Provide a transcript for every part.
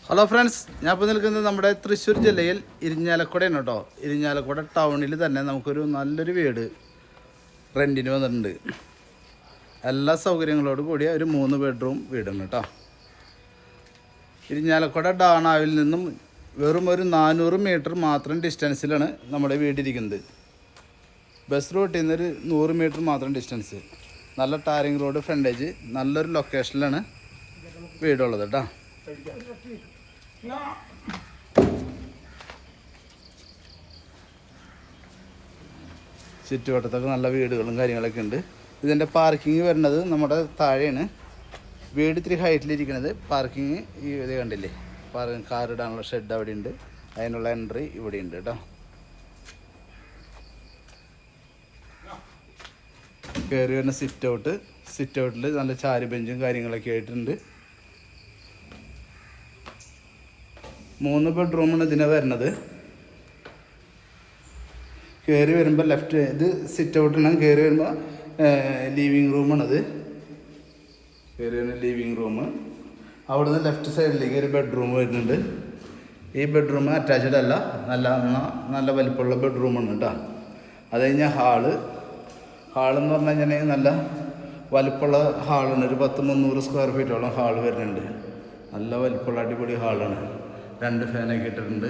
Hello friends, ഞാൻ ഇപ്പോൾ നിൽക്കുന്നത് നമ്മുടെ തൃശ്ശൂർ ജില്ലയിൽ ഇരിഞ്ഞാലക്കുടയാണ് കേട്ടോ. ഇരിഞ്ഞാലക്കുട ടൗണിൽ തന്നെ നമുക്കൊരു നല്ലൊരു വീട് റെൻറ്റിന് വന്നിട്ടുണ്ട്. എല്ലാ സൗകര്യങ്ങളോട് കൂടിയ ഒരു 3 ബെഡ്റൂം വീടാണ് കേട്ടോ. ഇരിഞ്ഞാലക്കുട ഡാണാവിൽ നിന്നും വെറും ഒരു 400 മീറ്റർ മാത്രം ഡിസ്റ്റൻസിലാണ് നമ്മുടെ വീടിരിക്കുന്നത്. ബസ് റൂട്ടിൽ നിന്നൊരു 100 മീറ്റർ മാത്രം ഡിസ്റ്റൻസ്. നല്ല ടാറിങ് റോഡ് ഫ്രണ്ടേജ്, നല്ലൊരു ലൊക്കേഷനിലാണ് വീടുള്ളത് കേട്ടോ. ചുറ്റുവട്ടത്തൊക്കെ നല്ല വീടുകളും കാര്യങ്ങളൊക്കെ ഉണ്ട്. ഇതിൻ്റെ പാർക്കിങ് വരുന്നത് നമ്മുടെ താഴെയാണ്. വീട് ഇത്തിരി ഹൈറ്റിലിരിക്കുന്നത്. പാർക്കിങ് ഈ ഇത് കണ്ടില്ലേ, കാർ ഇടാനുള്ള ഷെഡ് അവിടെ ഉണ്ട്. അതിനുള്ള എൻട്രി ഇവിടെ ഉണ്ട് കേട്ടോ. കയറി വരുന്ന സിറ്റ് ഔട്ടിൽ നല്ല ചാരി ബെഞ്ചും കാര്യങ്ങളൊക്കെ ആയിട്ടുണ്ട്. 3 ബെഡ്റൂമാണ് ഇതിനെ വരുന്നത്. കയറി വരുമ്പോൾ ലെഫ്റ്റ് ഇത് സിറ്റ് ഔട്ടാണ്. കയറി വരുമ്പോൾ ലിവിങ് റൂമാണത്. കയറി വരുന്ന ലിവിങ് റൂം. അവിടുന്ന് ലെഫ്റ്റ് സൈഡിലേക്ക് ഒരു ബെഡ്റൂം വരുന്നുണ്ട്. ഈ ബെഡ്റൂം അറ്റാച്ച്ഡ് അല്ല, നല്ല വലിപ്പമുള്ള ബെഡ്റൂമാണ് കേട്ടോ. അത് കഴിഞ്ഞാൽ ഹാളെന്ന് പറഞ്ഞു കഴിഞ്ഞാൽ നല്ല വലിപ്പമുള്ള ഹാളാണ്. ഒരു 10-300 സ്ക്വയർ ഫീറ്റോളം ഹാൾ വരുന്നുണ്ട്. നല്ല വലിപ്പമുള്ള അടിപൊളി ഹാളാണ്. 2 ഫാനൊക്കെ ഇട്ടിട്ടുണ്ട്.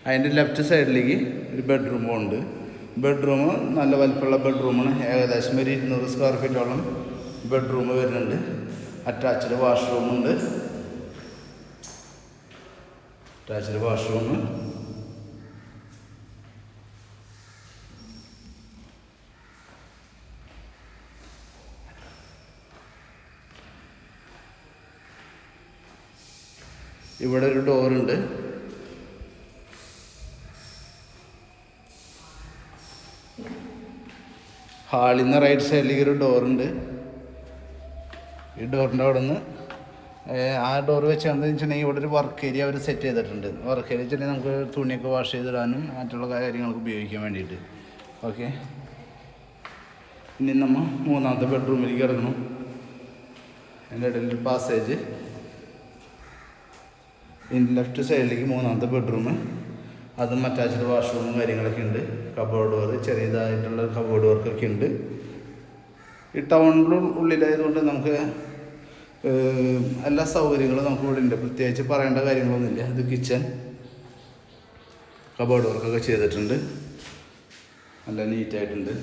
അതിൻ്റെ ലെഫ്റ്റ് സൈഡിലേക്ക് ഒരു ബെഡ്റൂമും ഉണ്ട്. ബെഡ്റൂം നല്ല വലിപ്പമുള്ള ബെഡ്റൂമാണ്. ഏകദേശം ഒരു 200 സ്ക്വയർ ഫീറ്റോളം ബെഡ്റൂം വരുന്നുണ്ട്. അറ്റാച്ച്ഡ് വാഷ്റൂമുണ്ട്. ഇവിടെ ഒരു ഡോറുണ്ട്. ഹാളിൽ നിന്ന് റൈറ്റ് സൈഡിലേക്ക് ഒരു ഡോറുണ്ട്. ഈ ഡോറിൻ്റെ അവിടെ നിന്ന് ആ ഡോർ വെച്ചാണെന്ന് വെച്ചിട്ടുണ്ടെങ്കിൽ ഇവിടെ ഒരു വർക്ക് ഏരിയ അവർ സെറ്റ് ചെയ്തിട്ടുണ്ട്. വർക്ക് ഏരിയ വെച്ചിട്ടുണ്ടെങ്കിൽ നമുക്ക് തുണിയൊക്കെ വാഷ് ചെയ്തിടാനും മറ്റുള്ള കാര്യങ്ങൾക്ക് ഉപയോഗിക്കാൻ വേണ്ടിയിട്ട്. ഓക്കെ, ഇനി നമ്മൾ 3ാമത്തെ ബെഡ്റൂമിലേക്ക് കിടക്കണം. അതിൻ്റെ ഇടയിൽ പാസേജ്. ഇതിൻ്റെ ലെഫ്റ്റ് സൈഡിലേക്ക് 3ാമത്തെ ബെഡ്റൂം. അതും അറ്റാച്ച്ഡ് വാഷ്റൂമും കാര്യങ്ങളൊക്കെ ഉണ്ട്. കബോർഡ് വർക്ക്, ചെറിയതായിട്ടുള്ള കബോർഡ് വർക്കൊക്കെ ഉണ്ട്. ഈ ടൗണിൻ്റെ ഉള്ളിലായതുകൊണ്ട് നമുക്ക് എല്ലാ സൗകര്യങ്ങളും നമുക്ക് ഇവിടെ ഉണ്ട്. പ്രത്യേകിച്ച് പറയേണ്ട കാര്യങ്ങളൊന്നുമില്ല. ഇത് കിച്ചൺ, കബോർഡ് വർക്കൊക്കെ ചെയ്തിട്ടുണ്ട്. നല്ല നീറ്റായിട്ടുണ്ട്.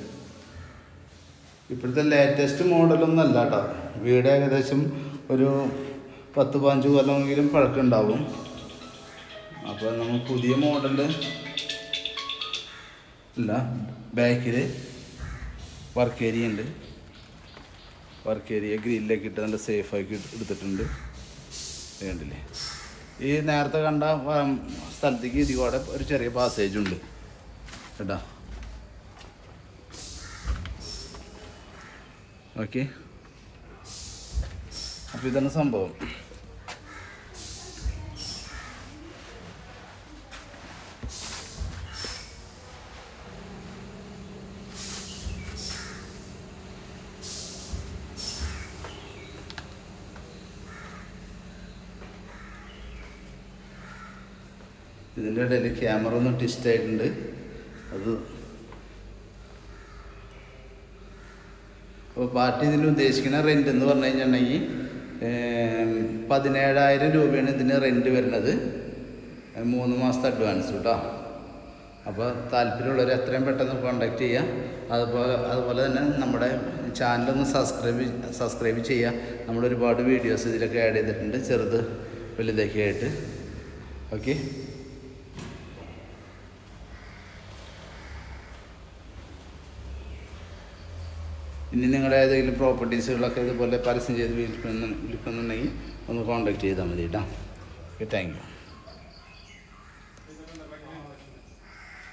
ഇപ്പോഴത്തെ ലേറ്റസ്റ്റ് മോഡലൊന്നും അല്ല കേട്ടോ. വീട് ഏകദേശം ഒരു 10-15 കൊല്ലമെങ്കിലും പഴക്കമുണ്ടാവും. അപ്പോൾ നമ്മൾ പുതിയ മോഡല് അല്ല. ബാക്കിൽ വർക്ക് ഏരിയ ഉണ്ട്. വർക്ക് ഏരിയ ഗ്രില്ലൊക്കെ ഇട്ട് നല്ല സേഫാക്കി എടുത്തിട്ടുണ്ട്. വേണ്ടില്ലേ, ഈ നേരത്തെ കണ്ട സ്ഥലത്തേക്ക് ഇതികൂടെ ഒരു ചെറിയ പാസേജ് ഉണ്ട് കേട്ടോ. ഓക്കെ, അപ്പോൾ ഇതാണ് സംഭവം. ഇതിൻ്റെ ഇടയിൽ ക്യാമറ ഒന്ന് ട്വിസ്റ്റ് ആയിട്ടുണ്ട്. അത് അപ്പോൾ പാർട്ടി ഇതിന് ഉദ്ദേശിക്കുന്ന റെൻ്റ് എന്ന് പറഞ്ഞു കഴിഞ്ഞിട്ടുണ്ടെങ്കിൽ 17,000 രൂപയാണ് ഇതിന് റെൻറ്റ് വരുന്നത്. 3 മാസത്തെ അഡ്വാൻസ് കേട്ടോ. അപ്പോൾ താല്പര്യമുള്ളവർ എത്രയും പെട്ടെന്ന് കോൺടാക്റ്റ് ചെയ്യുക. അതുപോലെ തന്നെ നമ്മുടെ ചാനലൊന്ന് സബ്സ്ക്രൈബ് ചെയ്യുക. നമ്മളൊരുപാട് വീഡിയോസ് ഇതിലൊക്കെ ആഡ് ചെയ്തിട്ടുണ്ട്, ചെറുത് വലുതൊക്കെ ആയിട്ട്. ഓക്കെ, ഇനി നിങ്ങളുടെ ഏതെങ്കിലും പ്രോപ്പർട്ടീസുകളൊക്കെ ഇതുപോലെ പരസ്യം ചെയ്ത് വിൽക്കുന്നുണ്ടെങ്കിൽ ഒന്ന് കോൺടാക്റ്റ് ചെയ്താൽ മതി കേട്ടോ. Okay, thank you.